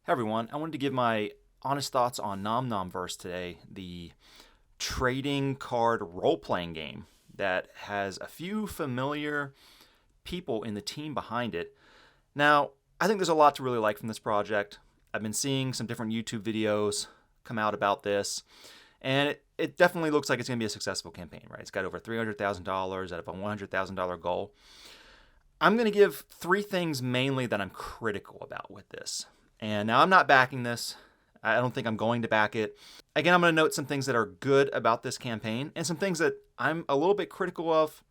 Hey everyone, I wanted to give my honest thoughts on NomNomverse today, the trading card role-playing game that has a few familiar people in the team behind it. Now, I think there's a lot to really like from this project. I've been seeing some different YouTube videos come out about this, and it definitely looks like it's going to be a successful campaign, right? It's got over $300,000 out of a $100,000 goal. I'm going to give three things mainly that I'm critical about with this. And now I'm not backing this. I don't think I'm going to back it. Again, I'm going to note some things that are good about this campaign and some things that I'm a little bit critical of.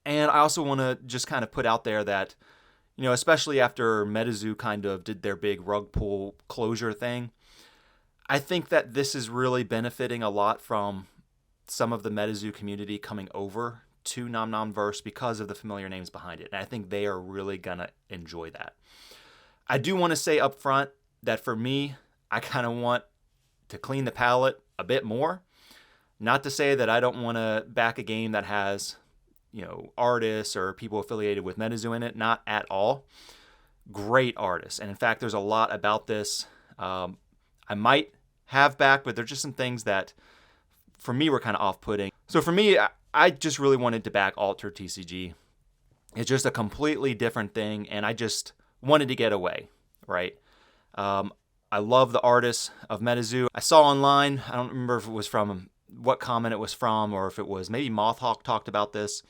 And I also want to just kind of put out there that, especially after MetaZoo kind of did their big rug pull closure thing, I think that this is really benefiting a lot from some of the MetaZoo community coming over to NomNomverse because of the familiar names behind it. And I think they are really going to enjoy that. I do want to say up front that for me, I kind of want to clean the palette a bit more. Not to say that I don't want to back a game that has, artists or people affiliated with MetaZoo in it. Not at all. Great artists. And in fact, there's a lot about this I might have back, but there's just some things that for me were kind of off-putting. So for me, I just really wanted to back Altered TCG. It's just a completely different thing, and I just wanted to get away, right? I love the artists of MetaZoo. I saw online, I don't remember if it was from what comment it was from, or if it was maybe Mothhawk talked about this,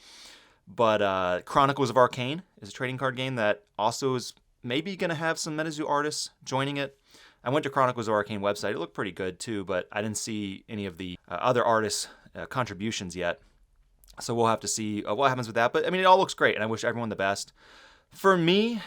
but Chronicles of Arcane is a trading card game that also is maybe going to have some MetaZoo artists joining it. I went to Chronicles of Arcane website. It looked pretty good too, but I didn't see any of the other artists' contributions yet. So we'll have to see what happens with that. But I mean, it all looks great, and I wish everyone the best. For me,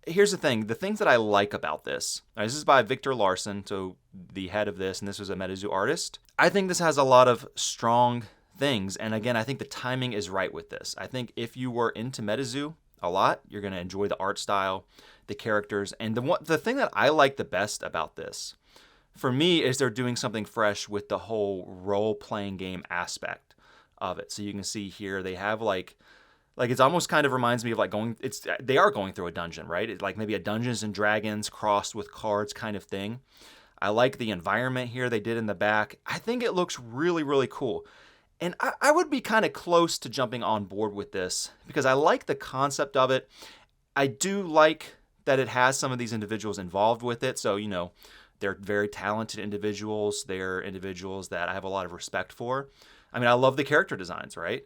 here's the thing. The things that I like about this. This is by Victor Larsson, so the head of this, and this was a MetaZoo artist. I think this has a lot of strong things, and again, I think the timing is right with this. I think if you were into MetaZoo a lot, you're going to enjoy the art style, the characters, and the thing that I like the best about this, for me, is they're doing something fresh with the whole role-playing game aspect of it. So you can see here they have like it's almost kind of reminds me of they are going through a dungeon, right? It's like maybe a Dungeons and Dragons crossed with cards kind of thing. I like the environment here they did in the back. I think it looks really, really cool. And I would be kind of close to jumping on board with this because I like the concept of it. I do like that it has some of these individuals involved with it. So, they're very talented individuals. They're individuals that I have a lot of respect for. I mean, I love the character designs, right?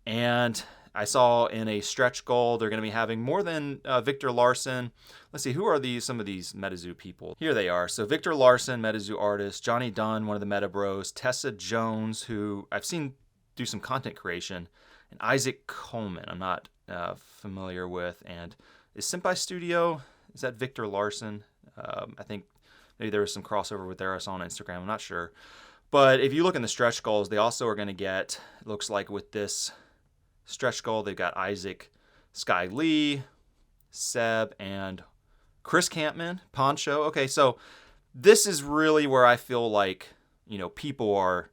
And I saw in a stretch goal they're going to be having more than Victor Larsson. Let's see, who are some of these MetaZoo people? Here they are. So Victor Larsson, MetaZoo artist. Johnny Dunn, one of the Meta Bros. Tessa Jones, who I've seen do some content creation. And Isaac Coleman, I'm not familiar with. And is Senpai Studio, is that Victor Larsson? I think maybe there was some crossover with theirs on Instagram. I'm not sure. But if you look in the stretch goals, they also are going to get, it looks like with this stretch goal, they've got Isaac, Sky Lee, Seb, and Chris Campman, Poncho. Okay, so this is really where I feel like, people are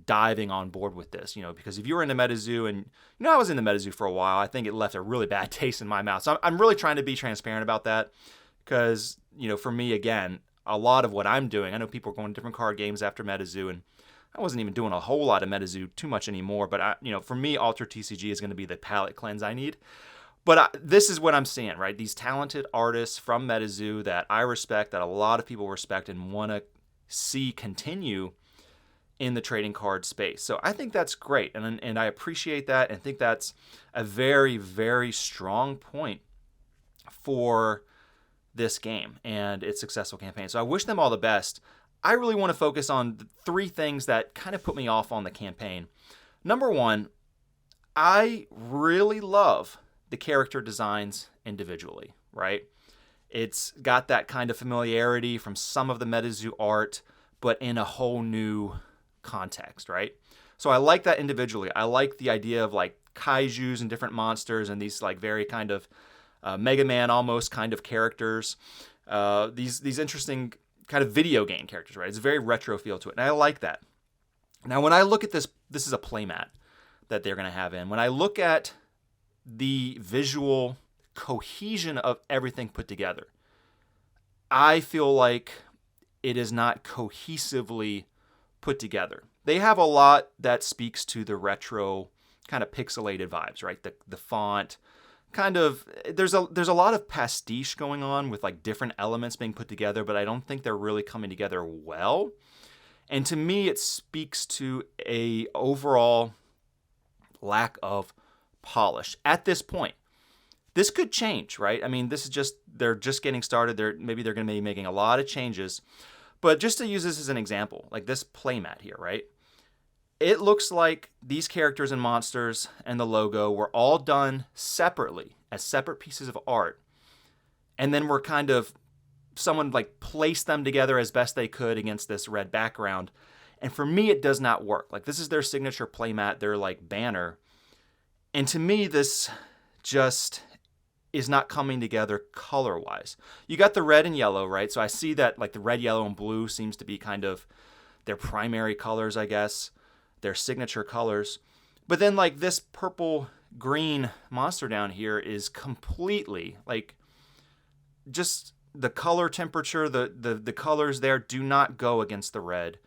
diving on board with this, because if you were into MetaZoo, and, I was into MetaZoo for a while, I think it left a really bad taste in my mouth. So I'm really trying to be transparent about that because, for me, again, a lot of what I'm doing, I know people are going to different card games after MetaZoo, and I wasn't even doing a whole lot of MetaZoo too much anymore, but for me, Altered TCG is going to be the palette cleanse I need. But this is what I'm seeing, right? These talented artists from MetaZoo that I respect, that a lot of people respect and want to see continue in the trading card space. So I think that's great, and I appreciate that, and think that's a very, very strong point for this game and its successful campaign. So I wish them all the best. I really want to focus on the three things that kind of put me off on the campaign. Number one, I really love the character designs individually, right? It's got that kind of familiarity from some of the MetaZoo art, but in a whole new context, right? So I like that individually. I like the idea of like kaijus and different monsters and these like very kind of Mega Man almost kind of characters. These interesting kind of video game characters, right? It's a very retro feel to it, and I like that. Now, when I look at this is a playmat that they're going to have in. When I look at the visual cohesion of everything put together, I feel like it is not cohesively put together. They have a lot that speaks to the retro kind of pixelated vibes, right? The font, kind of, there's a lot of pastiche going on with like different elements being put together, but I don't think they're really coming together well. And to me, it speaks to a overall lack of polish at this point. This could change, right? I mean, this is just, they're just getting started. Maybe they're going to be making a lot of changes. But just to use this as an example, like this playmat here, right? It looks like these characters and monsters and the logo were all done separately as separate pieces of art. And then we're kind of, someone like placed them together as best they could against this red background. And for me, it does not work. Like this is their signature playmat, their like banner. And to me, this just is not coming together color-wise. You got the red and yellow, right? So I see that like the red, yellow, and blue seems to be kind of their primary colors, I guess, their signature colors. But then like this purple green monster down here is completely like just the color temperature, the colors there do not go against the red.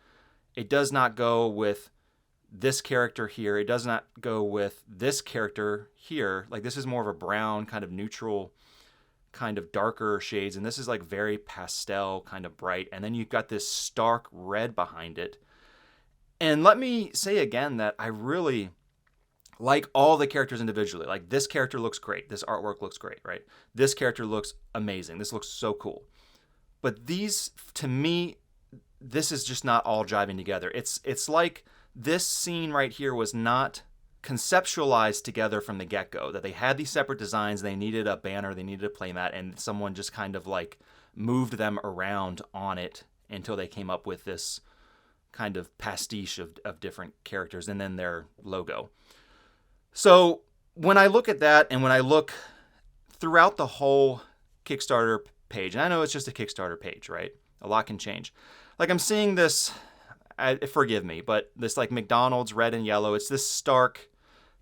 It does not go with this character here. It does not go with this character here. Like this is more of a brown, kind of neutral, kind of darker shades. And this is like very pastel, kind of bright. And then you've got this stark red behind it. And let me say again that I really like all the characters individually. Like this character looks great. This artwork looks great, right? This character looks amazing. This looks so cool. But these, to me, this is just not all jiving together. It's like this scene right here was not conceptualized together from the get-go, that they had these separate designs, they needed a banner, they needed a playmat, and someone just kind of like moved them around on it until they came up with this kind of pastiche of different characters and then their logo. So when I look at that and when I look throughout the whole Kickstarter page, and I know it's just a Kickstarter page, right? A lot can change. Like I'm seeing this, forgive me, but this like McDonald's red and yellow, it's this stark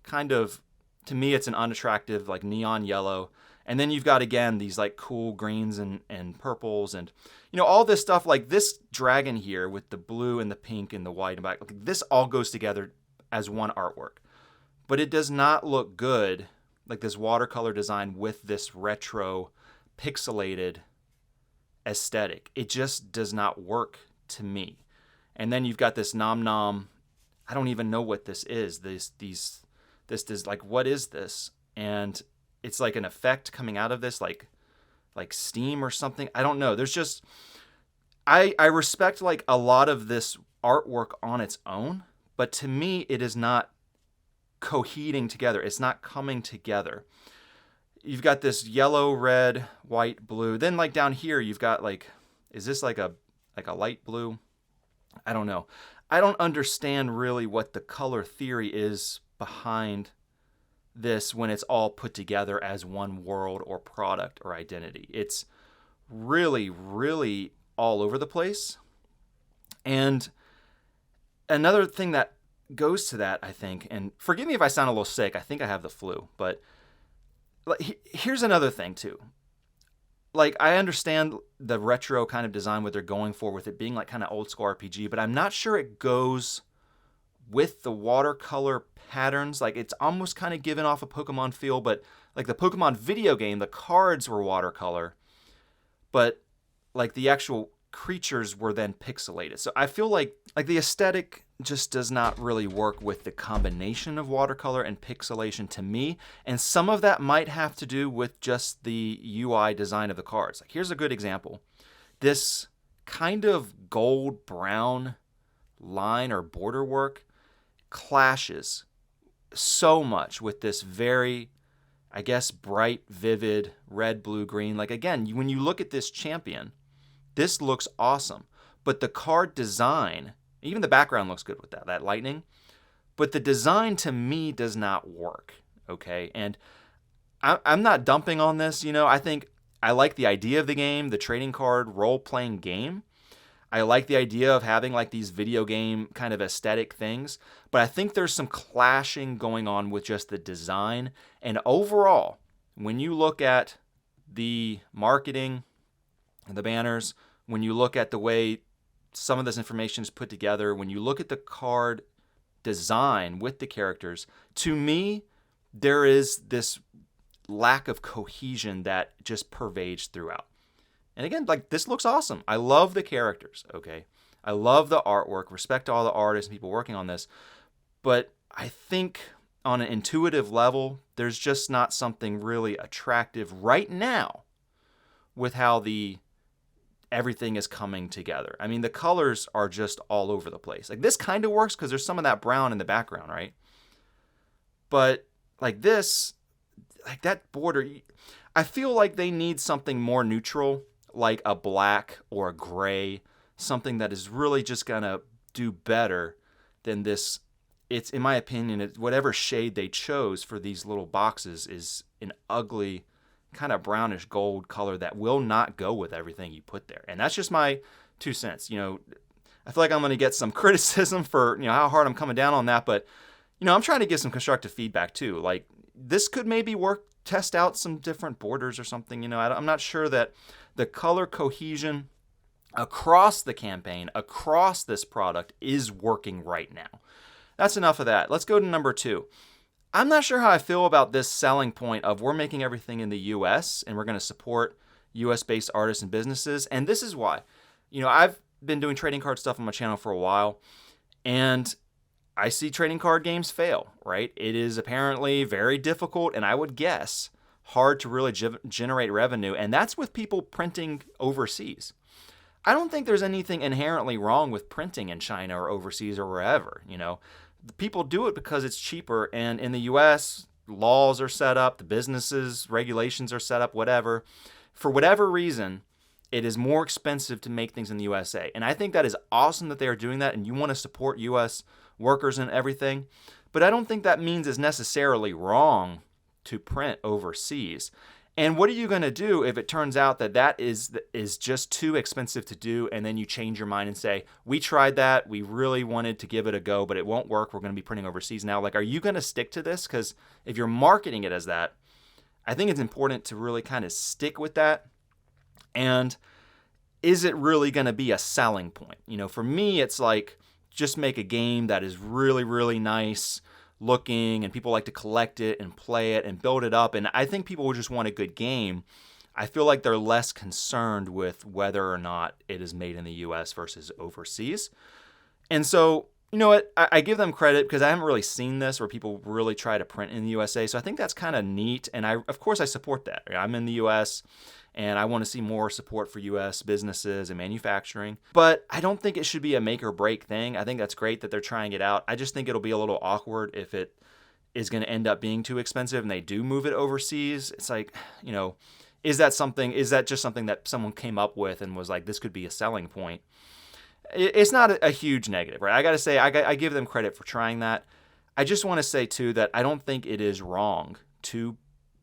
kind of, to me, it's an unattractive like neon yellow. And then you've got, again, these like cool greens and purples and, you know, all this stuff like this dragon here with the blue and the pink and the white and black. Like, this all goes together as one artwork. But it does not look good, like this watercolor design with this retro pixelated aesthetic. It just does not work to me. And then you've got this NomNom. I don't even know what this is. This is like, what is this? And it's like an effect coming out of this, like steam or something. I don't know. There's just, I respect like a lot of this artwork on its own, but to me, it is not coheting together. It's not coming together. You've got this yellow, red, white, blue. Then like down here, you've got like, is this like a light blue? I don't know. I don't understand really what the color theory is behind this when it's all put together as one world or product or identity. It's really, really all over the place. And another thing that goes to that, I think, and forgive me if I sound a little sick, I think I have the flu, but here's another thing too. Like, I understand the retro kind of design, what they're going for with it being like kind of old school RPG, but I'm not sure it goes with the watercolor patterns. Like, it's almost kind of given off a Pokemon feel, but like the Pokemon video game, the cards were watercolor, but like the actual creatures were then pixelated. So I feel like the aesthetic just does not really work with the combination of watercolor and pixelation to me. And some of that might have to do with just the UI design of the cards. Like, here's a good example. This kind of gold brown line or border work clashes so much with this very, I guess, bright, vivid red, blue, green. Like, again, when you look at this champion, this looks awesome. But the card design, even the background looks good with that lightning. But the design to me does not work, okay? And I'm not dumping on this, you know. I think I like the idea of the game, the trading card role-playing game. I like the idea of having like these video game kind of aesthetic things. But I think there's some clashing going on with just the design. And overall, when you look at the marketing, the banners, when you look at the way some of this information is put together, when you look at the card design with the characters, to me, there is this lack of cohesion that just pervades throughout. And again, like, this looks awesome. I love the characters, okay? I love the artwork, respect to all the artists and people working on this. But I think on an intuitive level, there's just not something really attractive right now with how everything is coming together. I mean, the colors are just all over the place. Like, this kind of works because there's some of that brown in the background, right? But like this, like that border, I feel like they need something more neutral, like a black or a gray, something that is really just gonna do better than this. It's, in my opinion, whatever shade they chose for these little boxes is an ugly kind of brownish gold color that will not go with everything you put there. And that's just my 2 cents. You know, I feel like I'm going to get some criticism for, you know, how hard I'm coming down on that, but, you know, I'm trying to give some constructive feedback too. Like, this could maybe work, test out some different borders or something. You know, I'm not sure that the color cohesion across the campaign, across this product, is working right now. That's enough of that. Let's go to number 2. I'm not sure how I feel about this selling point of we're making everything in the US and we're going to support US-based artists and businesses. And this is why. You know, I've been doing trading card stuff on my channel for a while, and I see trading card games fail, right? It is apparently very difficult, and I would guess hard to really generate revenue, and that's with people printing overseas. I don't think there's anything inherently wrong with printing in China or overseas or wherever, you know. People do it because it's cheaper, and in the US, laws are set up, the businesses, regulations are set up, whatever. For whatever reason, it is more expensive to make things in the USA. And I think that is awesome that they are doing that, and you want to support US workers and everything. But I don't think that means it's necessarily wrong to print overseas. And what are you going to do if it turns out that that is just too expensive to do, and then you change your mind and say, we tried that, we really wanted to give it a go, but it won't work, we're going to be printing overseas now? Like, are you going to stick to this? Because if you're marketing it as that, I think it's important to really kind of stick with that. And is it really going to be a selling point? You know, for me, it's like, just make a game that is really, really nice looking, and people like to collect it and play it and build it up. And I think people will just want a good game. I feel like they're less concerned with whether or not it is made in the US versus overseas. And so, you know what, I give them credit because I haven't really seen this where people really try to print in the USA. So I think that's kind of neat. And of course I support that. I'm in the US and I want to see more support for US businesses and manufacturing. But I don't think it should be a make or break thing. I think that's great that they're trying it out. I just think it'll be a little awkward if it is going to end up being too expensive and they do move it overseas. It's like, you know, is that just something that someone came up with and was like, this could be a selling point? It's not a huge negative, right? I got to say, I give them credit for trying that. I just want to say too that I don't think it is wrong to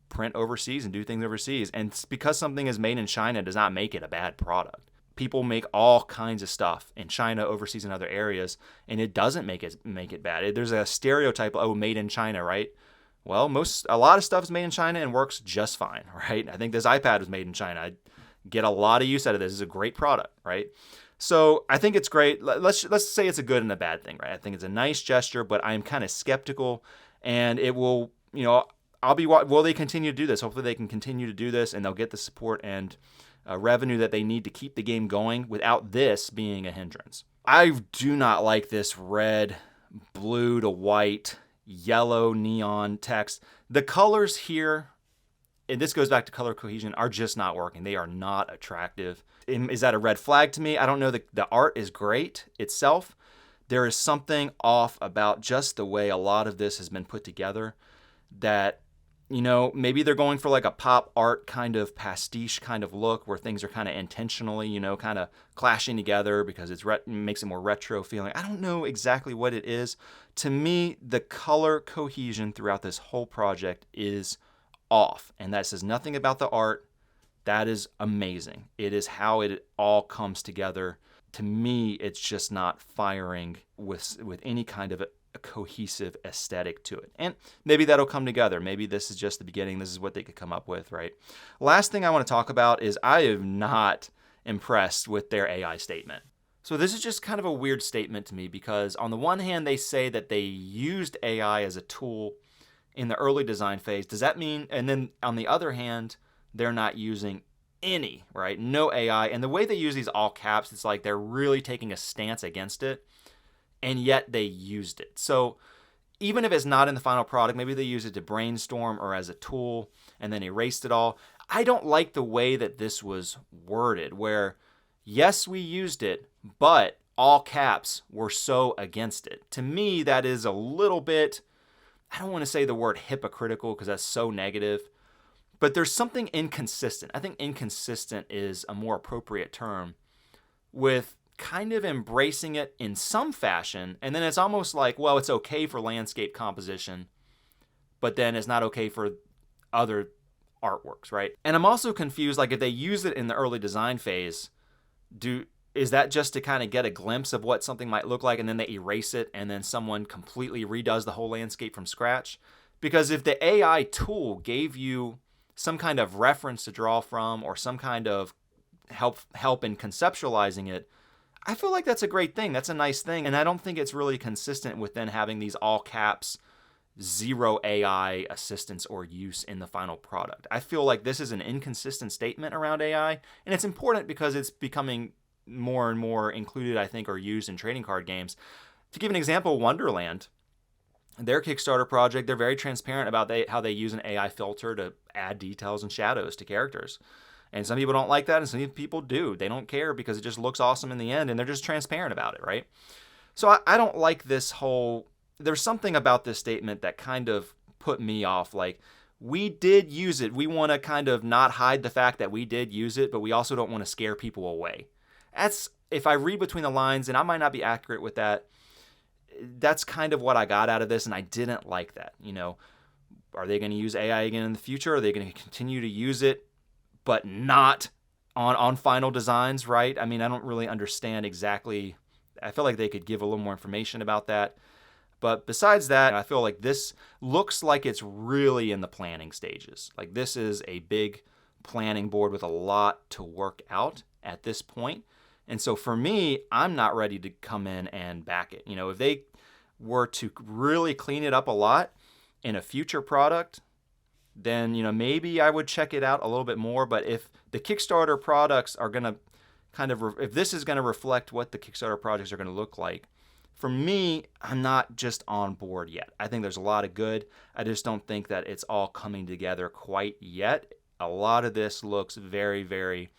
print overseas and do things overseas. And because something is made in China does not make it a bad product. People make all kinds of stuff in China, overseas, and other areas, and it doesn't make it bad. There's a stereotype, oh, made in China, right? Well, a lot of stuff is made in China and works just fine, right? I think this iPad was made in China. I get a lot of use out of this. It's a great product, right? So I think it's great. Let's say it's a good and a bad thing, right? I think it's a nice gesture, but I'm kind of skeptical, and it will, you know, will they continue to do this? Hopefully they can continue to do this and they'll get the support and revenue that they need to keep the game going without this being a hindrance. I do not like this red, blue to white, yellow neon text. The colors here, and this goes back to color cohesion, are just not working. They are not attractive. Is that a red flag to me? I don't know. The art is great itself. There is something off about just the way a lot of this has been put together that, you know, maybe they're going for like a pop art kind of pastiche kind of look where things are kind of intentionally, you know, kind of clashing together because it makes it more retro feeling. I don't know exactly what it is. To me, the color cohesion throughout this whole project is off. And that says nothing about the art. That is amazing. It is how it all comes together. To me, it's just not firing with any kind of a cohesive aesthetic to it. And maybe that'll come together. Maybe this is just the beginning. This is what they could come up with, right? Last thing I want to talk about is I am not impressed with their AI statement. So this is just kind of a weird statement to me because on the one hand, they say that they used AI as a tool in the early design phase. Does that mean, and then on the other hand, they're not using any, right? No AI. And the way they use these all caps, it's like they're really taking a stance against it, and yet they used it. So even if it's not in the final product, maybe they use it to brainstorm or as a tool and then erased it all. I don't like the way that this was worded, where yes, we used it, but all caps were so against it. To me, that is a little bit, I don't want to say the word hypocritical because that's so negative, but there's something inconsistent. I think inconsistent is a more appropriate term with kind of embracing it in some fashion, and then it's almost like, well, it's okay for landscape composition, but then it's not okay for other artworks, right? And I'm also confused, like if they use it in the early design phase, is that just to kind of get a glimpse of what something might look like and then they erase it and then someone completely redoes the whole landscape from scratch? Because if the AI tool gave you some kind of reference to draw from or some kind of help in conceptualizing it, I feel like that's a great thing. That's a nice thing. And I don't think it's really consistent with then having these all caps, zero AI assistance or use in the final product. I feel like this is an inconsistent statement around AI, and it's important because it's becoming more and more included, I think, or used in trading card games. To give an example, Wonderland, their Kickstarter project, they're very transparent about how they use an AI filter to add details and shadows to characters. And some people don't like that, and some people do. They don't care because it just looks awesome in the end, and they're just transparent about it, right? So I don't like this whole... There's something about this statement that kind of put me off. Like, we did use it. We want to kind of not hide the fact that we did use it, but we also don't want to scare people away. That's, if I read between the lines, and I might not be accurate with that, that's kind of what I got out of this, and I didn't like that. You know, are they going to use AI again in the future? Are they going to continue to use it, but not on final designs, right? I mean, I don't really understand exactly. I feel like they could give a little more information about that. But besides that, I feel like this looks like it's really in the planning stages. Like this is a big planning board with a lot to work out at this point. And so for me, I'm not ready to come in and back it. You know, if they were to really clean it up a lot in a future product, then, you know, maybe I would check it out a little bit more. But if the Kickstarter products are going to kind of, if this is going to reflect what the Kickstarter projects are going to look like, for me, I'm not just on board yet. I think there's a lot of good. I just don't think that it's all coming together quite yet. A lot of this looks very, very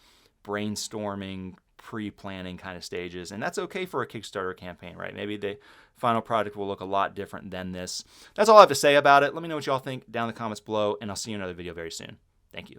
brainstorming, pre-planning kind of stages. And that's okay for a Kickstarter campaign, right? Maybe the final product will look a lot different than this. That's all I have to say about it. Let me know what y'all think down in the comments below, and I'll see you in another video very soon. Thank you.